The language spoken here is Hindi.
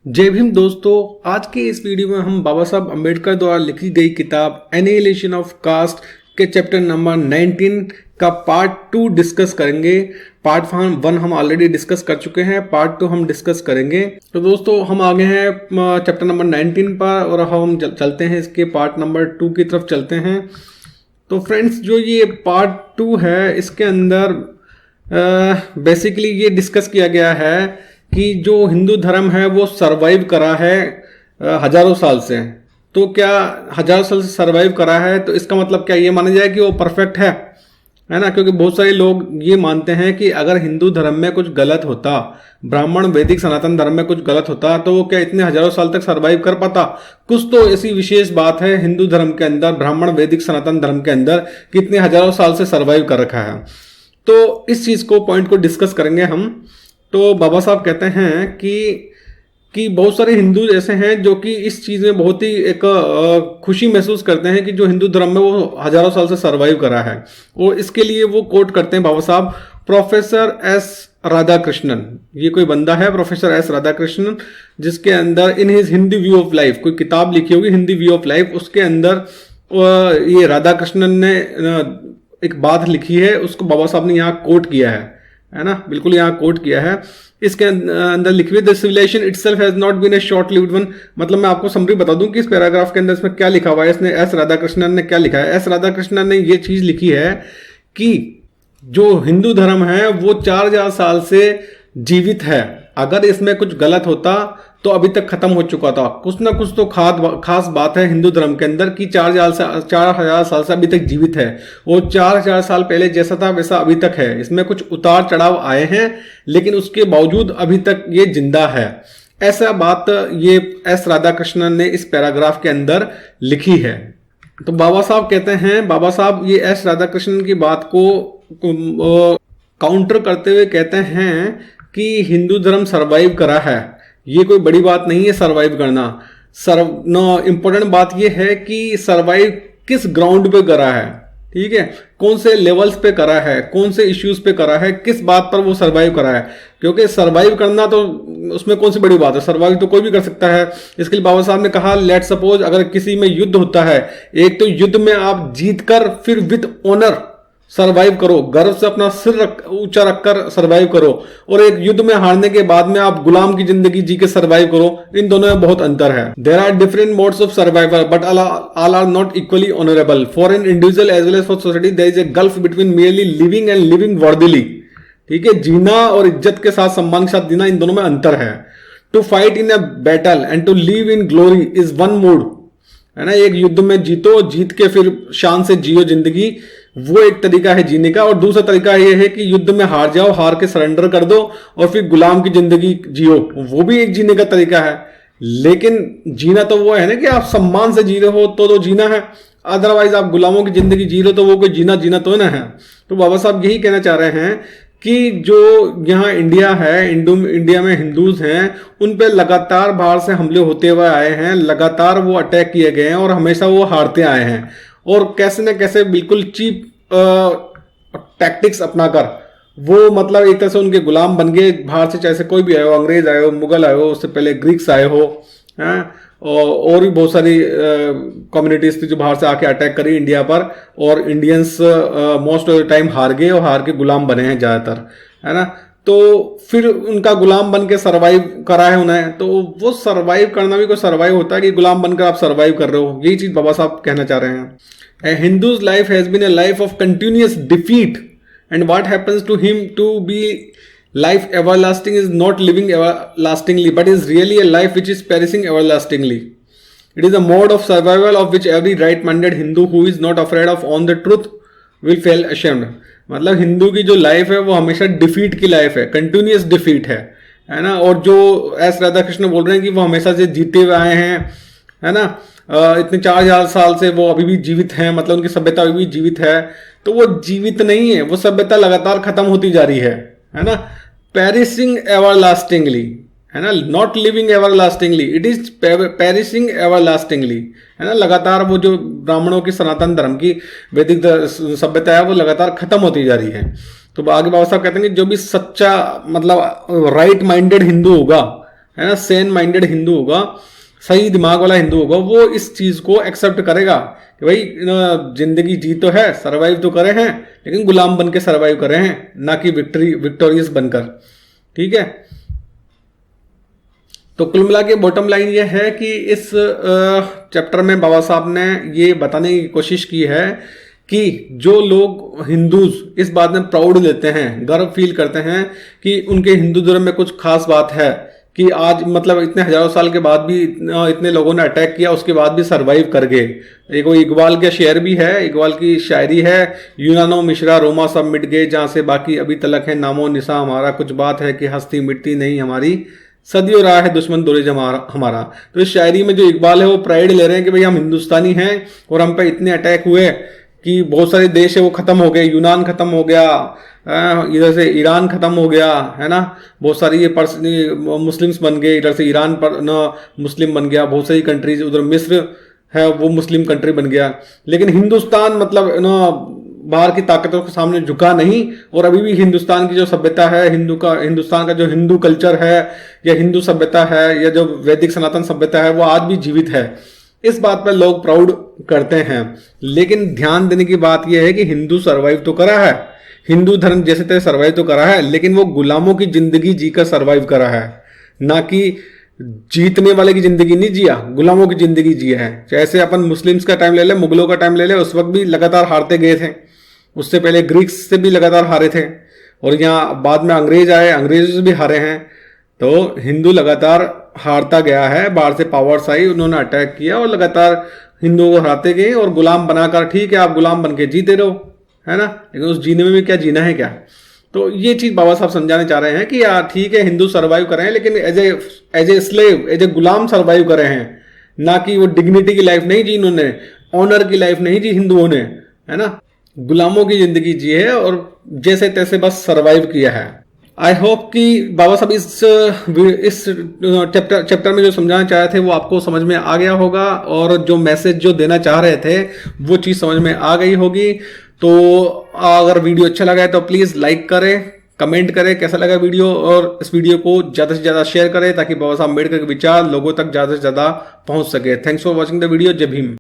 जय भीम दोस्तों। आज के इस वीडियो में हम बाबा साहब अम्बेडकर द्वारा लिखी गई किताब एनिहिलेशन ऑफ कास्ट के चैप्टर नंबर 19 का पार्ट 2 डिस्कस करेंगे। पार्ट 1 हम ऑलरेडी डिस्कस कर चुके हैं, पार्ट 2 हम डिस्कस करेंगे। तो दोस्तों हम आगे हैं चैप्टर नंबर 19 पर और हम चलते हैं इसके पार्ट नंबर 2 की तरफ चलते हैं। तो फ्रेंड्स, जो ये पार्ट 2 है इसके अंदर बेसिकली ये डिस्कस किया गया है कि जो हिंदू धर्म है वो सरवाइव करा है हजारों साल से। तो क्या हजारों साल से सरवाइव करा है तो इसका मतलब क्या ये माना जाए कि वो परफेक्ट है ना? क्योंकि बहुत सारे लोग ये मानते हैं कि अगर हिंदू धर्म में कुछ गलत होता, ब्राह्मण वैदिक सनातन धर्म में कुछ गलत होता तो वो क्या इतने हजारों साल तक सरवाइव कर पाता? कुछ तो ऐसी विशेष बात है हिंदू धर्म के अंदर, ब्राह्मण वैदिक सनातन धर्म के अंदर, कि इतने हजारों साल से सरवाइव कर रखा है। तो इस चीज को पॉइंट को डिस्कस करेंगे हम। तो बाबा साहब कहते हैं कि बहुत सारे हिंदू ऐसे हैं जो कि इस चीज़ में बहुत ही एक खुशी महसूस करते हैं कि जो हिंदू धर्म में वो हजारों साल से सरवाइव करा है। और इसके लिए वो कोट करते हैं बाबा साहब प्रोफेसर एस राधाकृष्णन। ये कोई बंदा है प्रोफेसर एस राधाकृष्णन, जिसके अंदर in his Hindi view of life कोई किताब लिखी होगी हिंदी व्यू ऑफ लाइफ, उसके अंदर ये राधाकृष्णन ने एक बात लिखी है, उसको बाबा साहब ने यहाँ कोट किया है ना, बिल्कुल यहाँ कोट किया है। इसके अंदर लिखी हुई the civilization itself has not been a short lived one. मतलब मैं आपको समरी बता दूं कि इस पैराग्राफ के अंदर इसमें क्या लिखा हुआ है, इसने एस राधाकृष्णन ने क्या लिखा है। एस राधाकृष्णन ने ये चीज लिखी है कि जो हिंदू धर्म है वो 4000 साल से जीवित है। अगर इसमें कुछ गलत होता तो अभी तक खत्म हो चुका था। कुछ ना कुछ तो खास बात है हिंदू धर्म के अंदर कि 4000 साल से अभी तक जीवित है। वो 4000 साल पहले जैसा था वैसा अभी तक है। इसमें कुछ उतार चढ़ाव आए हैं लेकिन उसके बावजूद अभी तक ये जिंदा है। ऐसा बात ये एस राधाकृष्णन ने इस पैराग्राफ के अंदर लिखी है। तो बाबा साहब कहते हैं, बाबा साहब ये एस राधाकृष्णन की बात को काउंटर करते हुए कहते हैं कि हिंदू धर्म सरवाइव करा है। ये कोई बड़ी बात नहीं है सरवाइव करना। इंपॉर्टेंट बात ये है कि सरवाइव किस ग्राउंड पे करा है, ठीक है, कौन से लेवल्स पे करा है, कौन से इश्यूज पे करा है, किस बात पर वो सरवाइव करा है। क्योंकि सरवाइव करना तो उसमें कौन सी बड़ी बात है, सरवाइव तो कोई भी कर सकता है। इसके लिए बाबा साहब ने कहा लेट सपोज अगर किसी में युद्ध होता है, एक तो युद्ध में आप जीत कर फिर विद ऑनर सरवाइव करो, गर्व से अपना सिर ऊंचा रखकर सरवाइव करो, और एक युद्ध में हारने के बाद में आप गुलाम की जिंदगी जी के सरवाइव करो। इन दोनों में बहुत अंतर है। There are different modes of survival but all are not equally honourable for an individual as well as for society. There is a gulf between merely living and living worthily. ठीक है, जीना और इज्जत के साथ, सम्मान के साथ जीना, इन दोनों में अंतर है। To fight in a battle and to live in glory is one mood, है ना। एक युद्ध में जीतो, जीत के फिर शान से जियो जिंदगी, वो एक तरीका है जीने का। और दूसरा तरीका ये है कि युद्ध में हार जाओ, हार के सरेंडर कर दो और फिर गुलाम की जिंदगी जियो, वो भी एक जीने का तरीका है। लेकिन जीना तो वो है ना कि आप सम्मान से जी रहे हो तो जीना है, अदरवाइज आप गुलामों की जिंदगी जी रहे हो तो वो कोई जीना तो ना है। तो बाबा साहब यही कहना चाह रहे हैं कि जो यहाँ इंडिया है, इंडिया में हिंदूज हैं, उन पे लगातार बाहर से हमले होते हुए आए हैं, लगातार वो अटैक किए गए हैं और हमेशा वो हारते आए हैं। और कैसे न कैसे बिल्कुल चीप टैक्टिक्स अपनाकर वो मतलब एक तरह से उनके गुलाम बन गए बाहर से, चाहे से कोई भी आए हो, अंग्रेज आए हो, मुगल आए हो, उससे पहले ग्रीक्स आए हो, और भी बहुत सारी कम्युनिटीज थी जो बाहर से आके अटैक करी इंडिया पर, और Indians most of the time हार गए और हार के गुलाम बने हैं ज्यादातर, है ना। तो फिर उनका गुलाम बन के सर्वाइव करा है उन्हें। तो वो सर्वाइव करना भी कोई सर्वाइव होता है कि गुलाम बनकर आप सर्वाइव कर रहे हो? यही चीज बाबा साहब कहना चाह रहे हैं। A Hindu's life has been a life of continuous defeat, and what happens to him to be life everlasting is not living everlastingly, but is really a life which is perishing everlastingly. It is a mode of survival of which every right-minded Hindu who is not afraid of on the truth will feel ashamed. मतलब हिंदू की जो लाइफ है वो हमेशा डिफीट की लाइफ है, कंटिन्यूस डिफीट है ना। और जो एस राधाकृष्ण बोल रहे हैं कि वो हमेशा से जीते हुए आए हैं, है ना, इतने 4000 साल से वो अभी भी जीवित हैं, मतलब उनकी सभ्यता अभी भी जीवित है। तो वो जीवित नहीं है, वो सभ्यता लगातार खत्म होती जा रही है ना। पेरिशिंग एवरलास्टिंगली, है ना, not living everlastingly, it is perishing everlastingly, है ना। लगातार वो जो ब्राह्मणों की सनातन धर्म की वैदिक सभ्यता है वो लगातार खत्म होती जा रही है। तो आगे बाबा साहब कहते हैं कि जो भी सच्चा मतलब राइट माइंडेड हिंदू होगा, है ना, सेन माइंडेड हिंदू होगा, सही दिमाग वाला हिंदू होगा, वो इस चीज को एक्सेप्ट करेगा कि भाई जिंदगी जी तो है, सरवाइव तो करे हैं, लेकिन गुलाम बन के सरवाइव करे हैं, ना कि विक्टोरियस बनकर। ठीक है, तो कुल मिला के बॉटम लाइन ये है कि इस चैप्टर में बाबा साहब ने ये बताने की कोशिश की है कि जो लोग हिंदूज इस बात में प्राउड लेते हैं, गर्व फील करते हैं कि उनके हिंदू धर्म में कुछ खास बात है, कि आज मतलब इतने हजारों साल के बाद भी इतने लोगों ने अटैक किया, उसके बाद भी सरवाइव कर गए। एक वो इकबाल का शेर भी है, इकबाल की शायरी है, यूनानो मिश्रा रोमा सब मिट गए, जहां से बाकी अभी तलक है नामो निशा हमारा, कुछ बात है कि हस्ती मिटती नहीं हमारी, सदियों रहा है दुश्मन दोरे हमारा। तो इस शायरी में जो इकबाल है वो प्राइड ले रहे हैं कि भाई हम हिंदुस्तानी हैं और हम पे इतने अटैक हुए कि बहुत सारे देश है वो खत्म हो गए, यूनान खत्म हो गया, इधर से ईरान खत्म हो गया, है ना, बहुत सारी ये मुस्लिम्स बन गए, इधर से ईरान पर न मुस्लिम बन गया, बहुत सारी कंट्रीज, उधर मिस्र है वो मुस्लिम कंट्री बन गया, लेकिन हिंदुस्तान मतलब न बाहर की ताकतों के सामने झुका नहीं, और अभी भी हिंदुस्तान की जो सभ्यता है, हिंदुस्तान का जो हिंदू कल्चर है या हिंदू सभ्यता है या जो वैदिक सनातन सभ्यता है वो आज भी जीवित है। इस बात पर लोग प्राउड करते हैं, लेकिन ध्यान देने की बात यह है कि हिंदू सरवाइव तो करा है, हिंदू धर्म जैसे तैसे सरवाइव तो करा है, लेकिन वो गुलामों की जिंदगी जीकर सरवाइव करा है, ना कि जीतने वाले की जिंदगी नहीं जिया, गुलामों की जिंदगी जिया है। जैसे अपन मुस्लिम्स का टाइम ले ले, मुगलों का टाइम ले ले, उस वक्त भी लगातार हारते गए थे, उससे पहले ग्रीक्स से भी लगातार हारे थे, और यहाँ बाद में अंग्रेज आए, अंग्रेज से भी हारे हैं। तो हिंदू लगातार हारता गया है, बाहर से पावर्स आई, उन्होंने अटैक किया और लगातार हिंदुओं को हराते गए और गुलाम बनाकर, ठीक है आप गुलाम बन के जीते रहो, है ना, लेकिन उस जीने में भी क्या जीना है क्या। तो ये चीज बाबा साहब समझाने चाह रहे हैं कि यार ठीक है हिंदू सरवाइव कर रहे हैं, लेकिन as a slave, as a गुलाम सरवाइव कर रहे हैं, ना कि वो डिग्निटी की लाइफ नहीं जी उन्होंने, ऑनर की लाइफ नहीं जी हिंदुओं ने, है ना, गुलामों की जिंदगी जी है और जैसे तैसे बस सरवाइव किया है। आई होप कि बाबा साहब इस चैप्टर में जो समझाना चाह रहे थे वो आपको समझ में आ गया होगा, और जो मैसेज जो देना चाह रहे थे वो चीज़ समझ में आ गई होगी। तो अगर वीडियो अच्छा लगा है तो प्लीज़ लाइक करें, कमेंट करें कैसा लगा वीडियो, और इस वीडियो को ज़्यादा से ज़्यादा शेयर करें ताकि बाबा साहब अम्बेडकर के विचार लोगों तक ज़्यादा से ज़्यादा पहुंच सके। Thanks for watching the video. जय भीम।